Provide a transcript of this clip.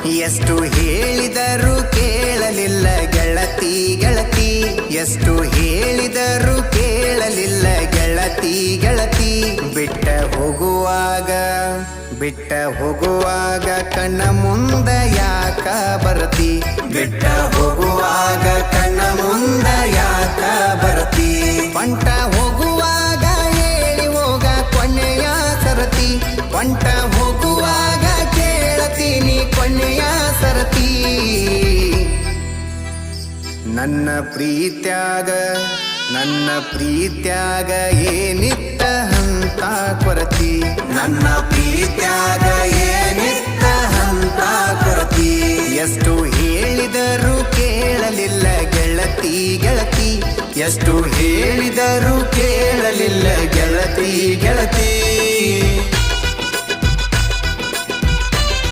ಎಷ್ಟು ಹೇಳಿದರೂ ಕೇಳಲಿಲ್ಲ ಗೆಳತಿ ಗೆಳತಿ, ಎಷ್ಟು ಹೇಳಿದರೂ ಕೇಳಲಿಲ್ಲ ಗೆಳತಿ ಗೆಳತಿ. ಬಿಟ್ಟ ಹೋಗುವಾಗ ಕಣ್ಣ ಮುಂದ ಯಾಕ ಬರತಿ, ಬಿಟ್ಟ ಹೋಗುವಾಗ ಕಣ್ಣ ಮುಂದ ಯಾಕ ಬರತಿ. ಪಂಟ ಹೋಗುವಾಗ ಹೇಳಿ ಹೋಗ ಕೊನೆಯ ಸರತಿ, ಪಂಟ ಹೋಗುವಾಗ ಕೇಳತೀನಿ ಕೊನೆಯ ಸರತಿ. ನನ್ನ ಪ್ರೀತ್ಯಾಗ ಏನಿತ್ತ ಹಂತ ಕೊರತಿ, ನನ್ನ ಪ್ರೀತ್ಯಾಗ ಏನಿತ್ತ ಹಂತ ಕೊರತಿ. ಎಷ್ಟು ಹೇಳಿದರೂ ಕೇಳಲಿಲ್ಲ ಗೆಳತಿ ಗೆಳತಿ, ಎಷ್ಟು ಹೇಳಿದರೂ ಕೇಳಲಿಲ್ಲ